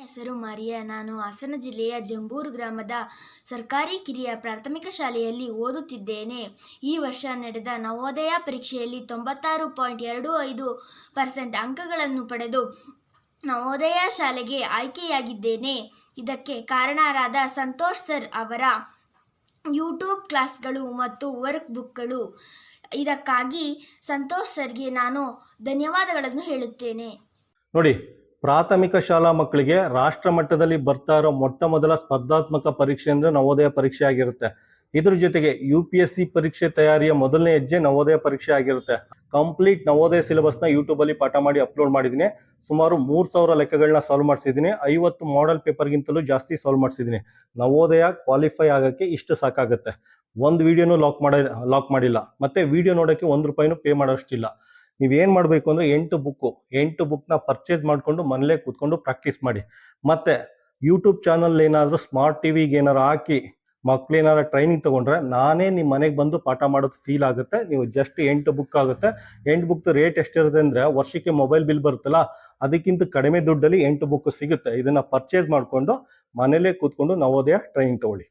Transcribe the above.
ಹೆಸರು ಮಾರಿಯಾ. ನಾನು ಹಾಸನ ಜಿಲ್ಲೆಯ ಜಂಬೂರು ಗ್ರಾಮದ ಸರ್ಕಾರಿ ಕಿರಿಯ ಪ್ರಾಥಮಿಕ ಶಾಲೆಯಲ್ಲಿ ಓದುತ್ತಿದ್ದೇನೆ. ಈ ವರ್ಷ ನಡೆದ ನವೋದಯ ಪರೀಕ್ಷೆಯಲ್ಲಿ 96.25% ಅಂಕಗಳನ್ನು ಪಡೆದು ನವೋದಯ ಶಾಲೆಗೆ ಆಯ್ಕೆಯಾಗಿದ್ದೇನೆ. ಇದಕ್ಕೆ ಕಾರಣರಾದ ಸಂತೋಷ್ ಸರ್ ಅವರ ಯೂಟ್ಯೂಬ್ ಕ್ಲಾಸ್ಗಳು ಮತ್ತು ವರ್ಕ್ ಬುಕ್ಗಳು. ಇದಕ್ಕಾಗಿ ಸಂತೋಷ್ ಸರ್ಗೆ ನಾನು ಧನ್ಯವಾದಗಳನ್ನು ಹೇಳುತ್ತೇನೆ. ನೋಡಿ, ಪ್ರಾಥಮಿಕ ಶಾಲಾ ಮಕ್ಕಳಿಗೆ ರಾಷ್ಟ್ರ ಮಟ್ಟದಲ್ಲಿ ಬರ್ತಾ ಇರೋ ಮೊಟ್ಟ ಮೊದಲ ಸ್ಪರ್ಧಾತ್ಮಕ ಪರೀಕ್ಷೆ ಅಂದ್ರೆ ನವೋದಯ ಪರೀಕ್ಷೆ ಆಗಿರುತ್ತೆ. ಇದ್ರ ಜೊತೆಗೆ UPSC ಪರೀಕ್ಷೆ ತಯಾರಿಯ ಮೊದಲನೇ ಹೆಜ್ಜೆ ನವೋದಯ ಪರೀಕ್ಷೆ ಆಗಿರುತ್ತೆ. ಕಂಪ್ಲೀಟ್ ನವೋದಯ ಸಿಲೆಬಸ್ನ ಯೂಟ್ಯೂಬ್ ಅಲ್ಲಿ ಪಾಠ ಮಾಡಿ ಅಪ್ಲೋಡ್ ಮಾಡಿದ್ದೀನಿ. ಸುಮಾರು 3000 ಲೆಕ್ಕಗಳನ್ನ ಸಾಲ್ವ್ ಮಾಡಿಸಿದ್ದೀನಿ. 50 ಮಾಡೆಲ್ ಪೇಪರ್ಗಿಂತಲೂ ಜಾಸ್ತಿ ಸಾಲ್ವ್ ಮಾಡಿಸಿದ್ದೀನಿ. ನವೋದಯ ಕ್ವಾಲಿಫೈ ಆಗಕ್ಕೆ ಇಷ್ಟು ಸಾಕಾಗುತ್ತೆ. ಒಂದು ವಿಡಿಯೋನು ಲಾಕ್ ಮಾಡಿಲ್ಲ, ಮತ್ತೆ ವಿಡಿಯೋ ನೋಡೋಕ್ಕೆ ₹1 ಪೇ ಮಾಡೋಷ್ಟಿಲ್ಲ. ನೀವೇನು ಮಾಡಬೇಕು ಅಂದರೆ 8 ಬುಕ್ನ ಪರ್ಚೇಸ್ ಮಾಡಿಕೊಂಡು ಮನೇಲೇ ಕೂತ್ಕೊಂಡು ಪ್ರಾಕ್ಟೀಸ್ ಮಾಡಿ. ಮತ್ತೆ ಯೂಟ್ಯೂಬ್ ಚಾನಲ್ ಏನಾದರೂ ಸ್ಮಾರ್ಟ್ ಟಿವಿಗೆ ಏನಾರು ಹಾಕಿ ಮಕ್ಕಳೇನಾರು ಟ್ರೈನಿಂಗ್ ತೊಗೊಂಡ್ರೆ ನಾನೇ ನಿಮ್ಮ ಮನೆಗೆ ಬಂದು ಪಾಠ ಮಾಡೋದು ಫೀಲ್ ಆಗುತ್ತೆ. ನೀವು ಜಸ್ಟ್ 8 ಬುಕ್ ಆಗುತ್ತೆ. 8 ಬುಕ್ ರೇಟ್ ಎಷ್ಟಿರುತ್ತೆ ಅಂದರೆ, ವರ್ಷಕ್ಕೆ ಮೊಬೈಲ್ ಬಿಲ್ ಬರುತ್ತಲ್ಲ ಅದಕ್ಕಿಂತ ಕಡಿಮೆ ದುಡ್ಡಲ್ಲಿ 8 ಬುಕ್ ಸಿಗುತ್ತೆ. ಇದನ್ನು ಪರ್ಚೇಸ್ ಮಾಡಿಕೊಂಡು ಮನೇಲೇ ಕೂತ್ಕೊಂಡು ನವೋದಯ ಟ್ರೈನಿಂಗ್ ತೊಗೊಳ್ಳಿ.